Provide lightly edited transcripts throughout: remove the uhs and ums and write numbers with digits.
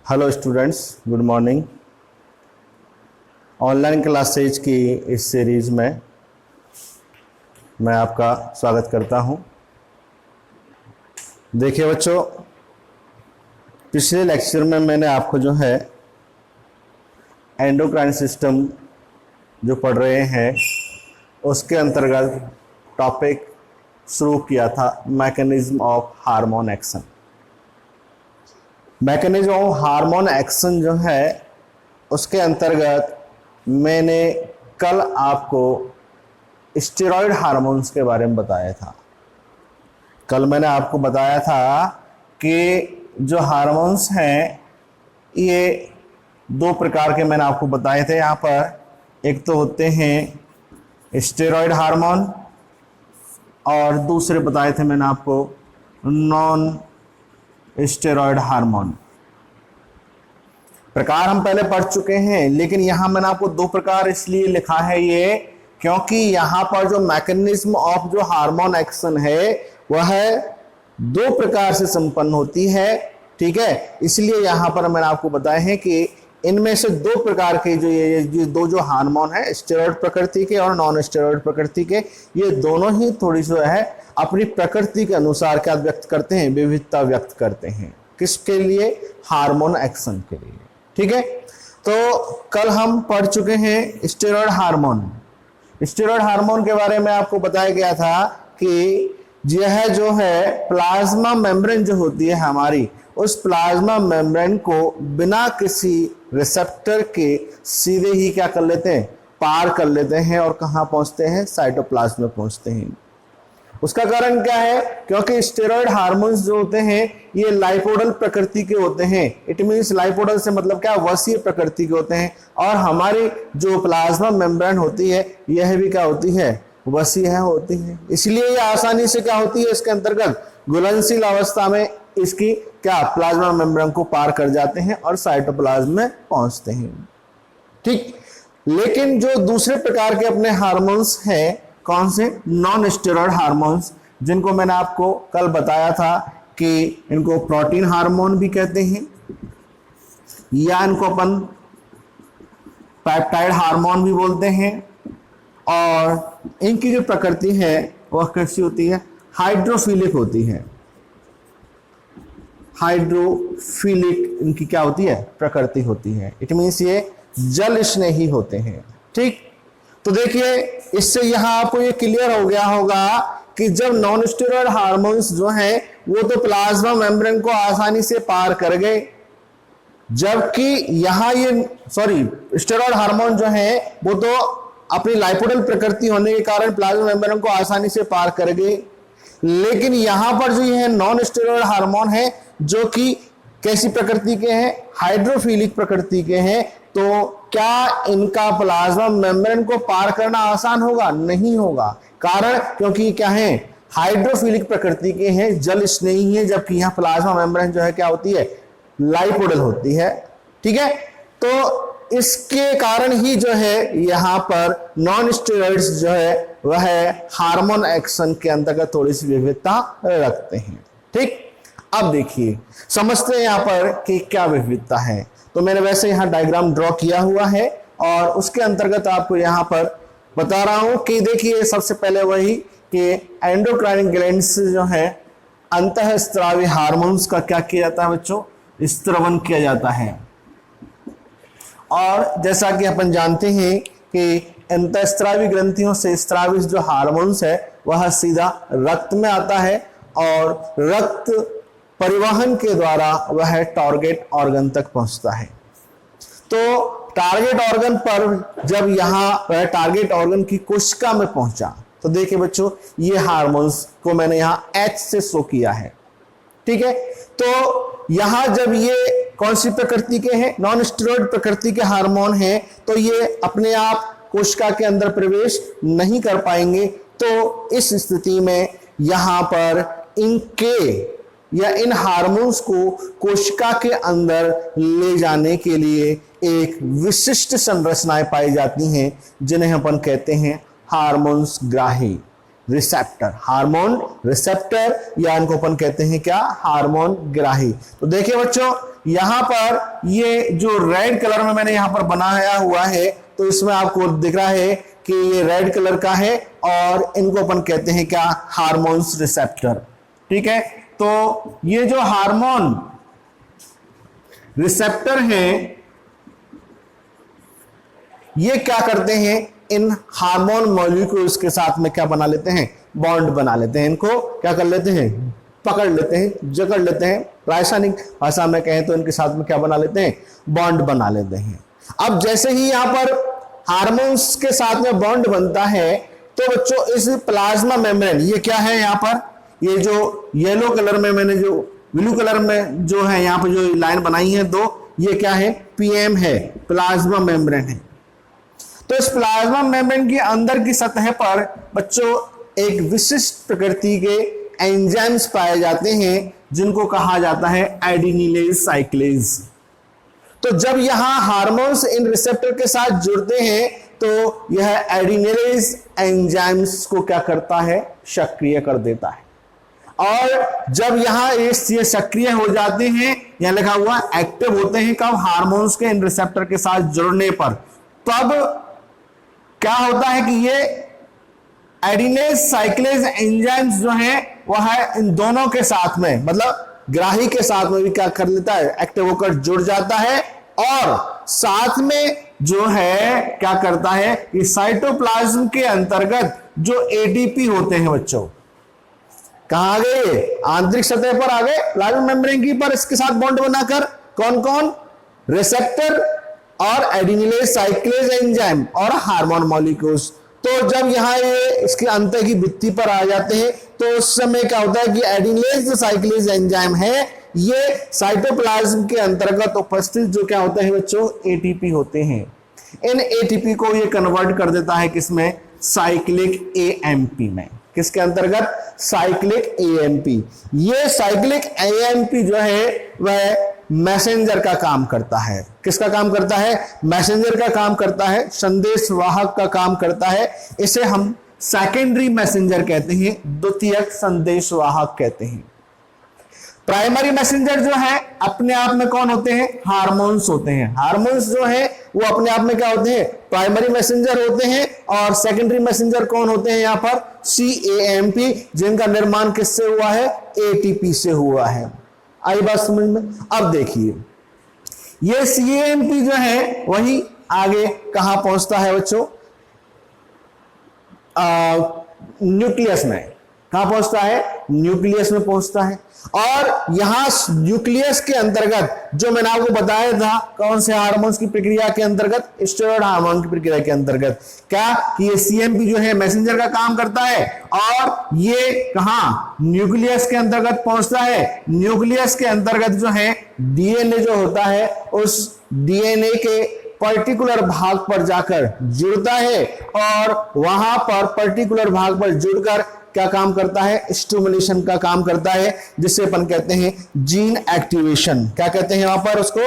Hello students, good morning. Online classes की इस series में मैं आपका स्वागत करता हूं। देखिए बच्चों, पिछले लेक्चर में मैंने आपको जो है एंडोक्राइन सिस्टम जो पढ़ रहे हैं उसके अंतर्गत टॉपिक शुरू किया था, mechanism of hormone action. Mechanism of hormone action जो है उसके अंतर्गत मैंने कल आपको स्टेरॉयड हार्मोन्स के बारे में बताया था। कल मैंने आपको बताया था कि जो हार्मोन्स हैं ये दो प्रकार के मैंने आपको बताए थे। यहाँ पर एक तो होते हैं स्टेरॉयड हार्मोन और दूसरे बताए थे मैंने आपको नॉन स्टेरॉयड हार्मोन। प्रकार हम पहले पढ़ चुके हैं, लेकिन यहां मैंने आपको दो प्रकार इसलिए लिखा है ये क्योंकि यहां पर जो मैकेनिज्म ऑफ जो हार्मोन एक्शन है वह दो प्रकार से संपन्न होती है। ठीक है, इसलिए यहां पर मैंने आपको बताया है कि इनमें से दो प्रकार के जो दो जो हार्मोन है, स्टेरॉयड प्रकृति के और नॉन स्टेरॉयड प्रकृति के, ये दोनों ही थोड़ी जो है अपनी प्रकृति के अनुसार क्या व्यक्त करते हैं, विविधता व्यक्त करते हैं। किसके लिए? हार्मोन एक्शन के लिए। ठीक है, तो कल हम पढ़ चुके हैं स्टेरॉयड हार्मोन। स्टेरॉयड हार्मोन के बारे में आपको बताया गया था कि यह जो है प्लाज्मा मेम्ब्रेन जो होती है हमारी, उस प्लाज्मा मेम्ब्रेन को बिना किसी रिसेप्टर के सीधे ही क्या कर लेते हैं, पार कर लेते हैं और कहां पहुंचते हैं, साइटोप्लाज्म में पहुंचते हैं। उसका कारण क्या है? क्योंकि स्टेरॉयड हार्मोन्स जो होते हैं ये लाइपोडल प्रकृति के होते हैं। इट मींस लाइपोडल से मतलब क्या, वसीय प्रकृति के होते हैं। और हमारी जो प्लाज्मा मेम्ब्रेन होती है यह भी क्या होती है, वसीय होती है। इसलिए ये आसानी से क्या होती है, इसके अंतर्गत घुलनशील अवस्था में इसकी क्या प्लाज्मा मेम्ब्रेन को पार कर जाते हैं और साइटोप्लाज्म में पहुंचते हैं। ठीक, लेकिन जो दूसरे प्रकार के अपने हार्मोन्स हैं, कौन से? नॉन स्टेरॉयड हार्मोन्स, जिनको मैंने आपको कल बताया था कि इनको प्रोटीन हार्मोन भी कहते हैं या इनको अपन पेप्टाइड हार्मोन भी बोलते हैं। और इनकी जो प्रकृति है वह कैसी होती है? हाइड्रोफिलिक होती है। हाइड्रोफिलिक इनकी क्या होती है? प्रकृति होती है। इट मीन्स ये जल स्नेही होते हैं। ठीक, तो देखिए इससे यहां आपको ये क्लियर हो गया होगा कि जब नॉन स्टेरॉयड हार्मोन्स जो हैं वो तो प्लाज्मा मेम्ब्रेन को आसानी से पार कर गए, जबकि यहां ये स्टेरॉयड हार्मोन जो है वो तो अपनी लाइपोडल प्रकृति होने के कारण प्लाज्मा मेम्ब्रेन को आसानी से पार कर गए। लेकिन यहां पर जो ये नॉन स्टेरॉयड हार्मोन है जो कि कैसी प्रकृति के हैं? हाइड्रोफिलिक प्रकृति के हैं। तो क्या इनका प्लाज्मा मेम्ब्रेन को पार करना आसान होगा? नहीं होगा। कारण क्योंकि क्या है, हाइड्रोफिलिक प्रकृति के हैं, जल स्नेही है, जबकि यहाँ प्लाज्मा मेम्ब्रेन जो है क्या होती है, लाइपोडल होती है। ठीक है, तो इसके कारण ही जो है यहाँ पर नॉन स्टेरॉइड्स जो है वह हार्मोन एक्शन के अंतर्गत थोड़ी सी विविधता रखते हैं। ठीक, अब देखिए समझते हैं यहाँ पर कि क्या विविधता है। तो मैंने वैसे यहाँ डायग्राम ड्रॉ किया हुआ है और उसके अंतर्गत आपको यहाँ पर बता रहा हूं कि देखिए सबसे पहले वही कि एंडोक्राइन ग्लैंड्स जो है अंतःस्रावी हार्मोन्स का क्या किया जाता है बच्चों, स्त्रवण किया जाता है। और जैसा कि अपन जानते हैं कि अंतःस्रावी ग्रंथियों से स्रावित जो हार्मोन्स है वह सीधा रक्त में आता है और रक्त परिवहन के द्वारा वह टारगेट ऑर्गन तक पहुंचता है। तो टारगेट ऑर्गन पर जब यहां वह टारगेट ऑर्गन की कोशिका में पहुंचा तो देखिए बच्चों ये हार्मोन्स को मैंने यहां H से शो किया है। ठीक है, तो यहां जब ये कौन सी प्रकृति के हैं? नॉन स्टेरॉयड प्रकृति के हार्मोन हैं, तो ये अपने आप कोशिका के अंदर प्रवेश नहीं कर पाएंगे। तो इस स्थिति में यहां पर इनके या इन हार्मोन्स को कोशिका के अंदर ले जाने के लिए एक विशिष्ट संरचनाएं पाई जाती हैं जिन्हें अपन कहते हैं हार्मोन्स ग्राही रिसेप्टर। हार्मोन रिसेप्टर या इनको अपन कहते हैं क्या? हार्मोन ग्राही। तो देखिए बच्चों यहां पर ये जो रेड कलर में मैंने यहां पर बनाया हुआ है, तो इसमें आपको दिख रहा है कि ये रेड कलर का है और इनको अपन कहते हैं क्या, हार्मोन्स रिसेप्टर। ठीक है, तो ये जो हार्मोन रिसेप्टर हैं ये क्या करते हैं, इन हार्मोन मॉलिक्यूल्स के साथ में क्या बना लेते हैं, बॉन्ड बना लेते हैं। इनको क्या कर लेते हैं, पकड़ लेते हैं, जकड़ लेते हैं। रासायनिक भाषा में कहें तो इनके साथ में क्या बना लेते हैं, बॉन्ड बना लेते हैं। अब जैसे ही यहां पर हार्मोन्स के साथ में बॉन्ड बनता है, तो बच्चों इस प्लाज्मा मेम्ब्रेन, ये क्या है यहां पर, ये जो येलो कलर में मैंने जो ब्लू कलर में जो है यहां पर जो लाइन बनाई है दो, ये क्या है, पीएम है, प्लाज्मा मेम्ब्रेन है। तो इस प्लाज्मा मेम्ब्रेन के अंदर की सतह पर बच्चों एक विशिष्ट प्रकृति के एंजाइम्स पाए जाते हैं जिनको कहा जाता है एडिनिलेज साइक्लेज। तो जब यहां हार्मोन्स इन रिसेप्टर के साथ जुड़ते हैं तो यह एडिनिलेज एंजाइम्स को क्या करता है, सक्रिय कर देता है। और जब यहां ये सक्रिय हो जाते हैं, यहां लिखा हुआ एक्टिव होते हैं, कब, हार्मोन्स के इन रिसेप्टर के साथ जुड़ने पर, तब क्या होता है कि ये एडिनिलेज साइक्लेज एंजाइम्स जो है वह है इन दोनों के साथ में, मतलब ग्राही के साथ में भी क्या कर लेता है, एक्टिव होकर जुड़ जाता है। और साथ में जो है क्या करता है कि साइटोप्लाज्म के अंतर्गत जो एटीपी होते हैं बच्चों, कहां आ गए, आंतरिक सतह पर आ गए, प्लाज्मा मेम्ब्रेन की पर इसके साथ बॉन्ड बनाकर, कौन कौन, रिसेप्टर और एडिनिलेज साइक्लेज एंजाइम और हार्मोन मॉलिक्यूल्स। तो जब यहां ये इसके अंत की भित्ति पर आ जाते हैं तो उस समय क्या होता है कि एडिनिलेज साइक्लेज एंजाइम है, ये साइटोप्लाज्म के अंतर्गत उपस्थित जो क्या होते हैं बच्चों, एटीपी होते हैं। इन एटीपी को ये कन्वर्ट कर देता है किसमें, साइक्लिक एएमपी में। किसके अंतर्गत, साइक्लिक एएमपी। ये साइक्लिक एएमपी जो है वह मैसेंजर का काम करता है। किसका काम करता है, मैसेंजर का काम करता है, संदेश वाहक का काम करता है। इसे हम सेकेंडरी मैसेंजर कहते हैं, द्वितीयक संदेश वाहक कहते हैं। प्राइमरी मैसेंजर जो है अपने आप में कौन होते हैं, हार्मोन्स होते हैं। हार्मोन्स जो है वो अपने आप में क्या होते हैं, प्राइमरी मैसेंजर होते हैं। और सेकेंडरी मैसेंजर कौन होते हैं, यहां पर CAMP, जिनका निर्माण किससे हुआ है, ATP से हुआ है। आई बात समझ में। अब देखिए ये CAMP जो है वही आगे कहां पहुंचता है बच्चों, न्यूक्लियस में। कहां पहुंचता है, न्यूक्लियस में पहुंचता है। और यहां न्यूक्लियस के अंतर्गत जो मैंने आपको बताया था, कौन से हार्मोन्स की प्रक्रिया के अंतर्गत, स्टेरॉयड हार्मोन की प्रक्रिया के अंतर्गत, क्या कि ये CMP जो है मैसेंजर का काम करता है। और ये कहां, न्यूक्लियस के अंतर्गत पहुंचता है। न्यूक्लियस के अंतर्गत जो है DNA जो होता है, उस DNA के पर्टिकुलर भाग पर जाकर जुड़ता है और वहां पर पर्टिकुलर भाग पर जुड़कर क्या काम करता है, स्टिमुलेशन का काम करता है, जिससे अपन कहते हैं जीन एक्टिवेशन। क्या कहते हैं वहां पर उसको,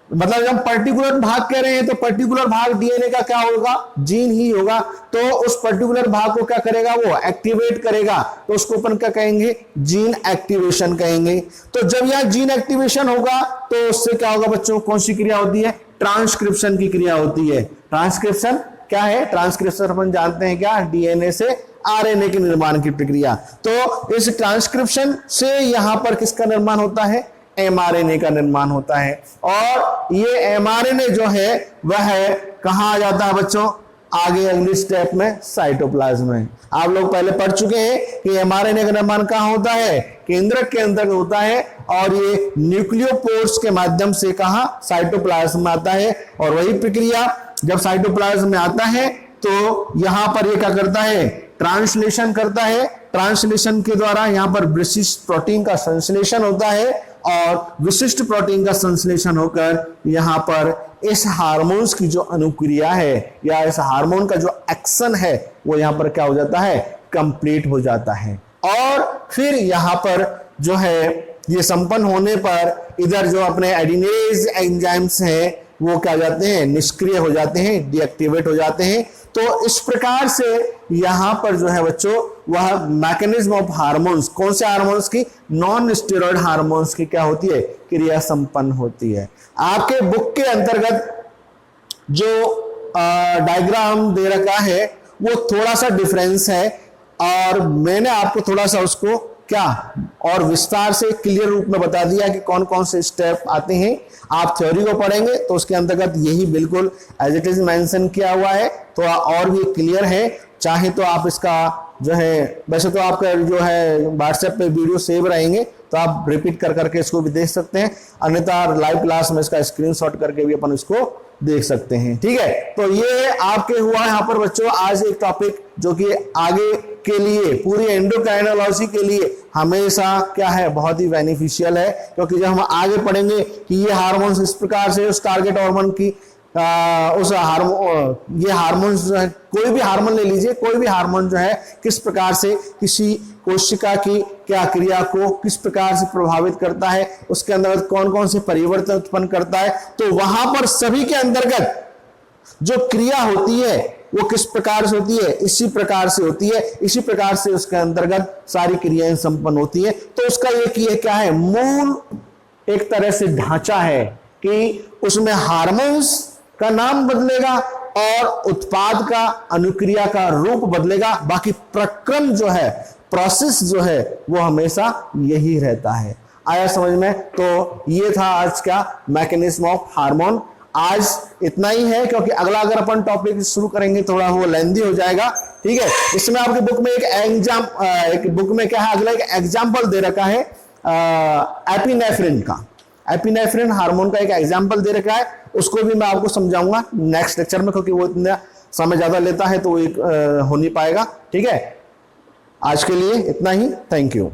मतलब जब पर्टिकुलर भाग कह रहे हैं तो पर्टिकुलर भाग DNA का क्या होगा, जीन ही होगा। तो उस पर्टिकुलर भाग को क्या करेगा, वो एक्टिवेट करेगा, तो उसको अपन क्या कहेंगे, जीन एक्टिवेशन कहेंगे। तो जब यह जीन एक्टिवेशन होगा तो उससे क्या होगा बच्चों, कौन सी क्रिया होती है, ट्रांसक्रिप्शन की क्रिया होती है। ट्रांसक्रिप्शन क्या है, ट्रांसक्रिप्शन अपन जानते हैं क्या, DNA से RNA के निर्माण की प्रक्रिया। तो इस ट्रांसक्रिप्शन से यहां पर किसका निर्माण होता है, mRNA का निर्माण होता है। और ये mRNA जो है वह कहां आ जाता है बच्चों, आगे अगली स्टेप में साइटोप्लाज्म में। आप लोग पहले पढ़ चुके हैं कि mRNA का निर्माण कहां होता है, केंद्रक के अंदर होता है। और ये न्यूक्लियोपोर्स के माध्यम से कहां, साइटोप्लाज्म में आता है। और वही प्रक्रिया जब साइटोप्लाज्म में आता है तो यहां पर ये क्या करता है, ट्रांसलेशन करता है। ट्रांसलेशन के द्वारा यहां पर विशिष्ट प्रोटीन का संश्लेषण होता है और विशिष्ट प्रोटीन का संश्लेषण होकर यहां पर इस हार्मोन्स की जो अनुक्रिया है या इस हार्मोन का जो एक्शन है वो यहां पर क्या हो जाता है, कंप्लीट हो जाता है। और फिर यहां पर जो है ये संपन्न होने पर इधर जो अपने एडिनिलेज एंजाइम्स हैं वो क्या हो जाते हैं, निष्क्रिय हो जाते हैं, डीएक्टिवेट हो जाते हैं। तो इस प्रकार से यहां पर जो है बच्चों वह मैकेनिज्म ऑफ हार्मोन्स, कौन से हार्मोन्स की, नॉन स्टेरॉइड हार्मोन्स की क्या होती है, क्रिया संपन्न होती है। आपके बुक के अंतर्गत जो डायग्राम दे रखा है वो थोड़ा सा डिफरेंस है और मैंने आपको थोड़ा सा उसको क्या और विस्तार से क्लियर रूप में बता दिया कि कौन कौन से स्टेप आते हैं। आप थ्योरी को पढ़ेंगे तो उसके अंतर्गत यही बिल्कुल एज इट इज मेंशन किया हुआ है, तो और भी क्लियर है। चाहे तो आप इसका जो है, वैसे तो आपका जो है व्हाट्सएप पे वीडियो सेव रहेंगे तो आप रिपीट कर करके इसको भी देख सकते हैं, अन्यथा लाइव क्लास में इसका स्क्रीनशॉट करके भी अपन इसको देख सकते हैं। ठीक है, तो ये आपके हुआ यहाँ पर बच्चों आज एक टॉपिक जो कि आगे के लिए पूरी एंडोक्राइनोलॉजी के लिए हमेशा क्या है, बहुत ही बेनिफिशियल है, क्योंकि जब हम आगे पढ़ेंगे कि ये हार्मोन्स इस प्रकार से उस टारगेट हार्मोन की उस हार्मोन, ये हार्मोन जो है, कोई भी हार्मोन ले लीजिए, कोई भी हार्मोन जो है किस प्रकार से किसी कोशिका की क्या क्रिया को किस प्रकार से प्रभावित करता है, उसके अंदर कौन कौन से परिवर्तन उत्पन्न करता है, तो वहां पर सभी के अंतर्गत जो क्रिया होती है वो किस प्रकार से होती है, इसी प्रकार से होती है, इसी प्रकार से उसके अंतर्गत सारी क्रियाएं संपन्न होती है। तो उसका ये क्या है, मूल एक तरह से ढांचा है कि उसमें हार्मोन्स का नाम बदलेगा और उत्पाद का, अनुक्रिया का रूप बदलेगा, बाकी प्रक्रम जो है, प्रोसेस जो है वो हमेशा यही रहता है। आया समझ में? तो ये था आज का मैकेनिज्म ऑफ हार्मोन। आज इतना ही है, क्योंकि अगला अगर अपन टॉपिक शुरू करेंगे थोड़ा वो लेंथी हो जाएगा। ठीक है, इसमें आपकी बुक में एक बुक में क्या है, अगला एक एग्जाम्पल दे रखा है एपिनेफ्रिन का, एपिनेफ्रिन हार्मोन का एक एग्जाम्पल दे रखा है, उसको भी मैं आपको समझाऊंगा नेक्स्ट लेक्चर में, क्योंकि वो इतना समय ज्यादा लेता है तो वो हो नहीं पाएगा। ठीक है, आज के लिए इतना ही, थैंक यू।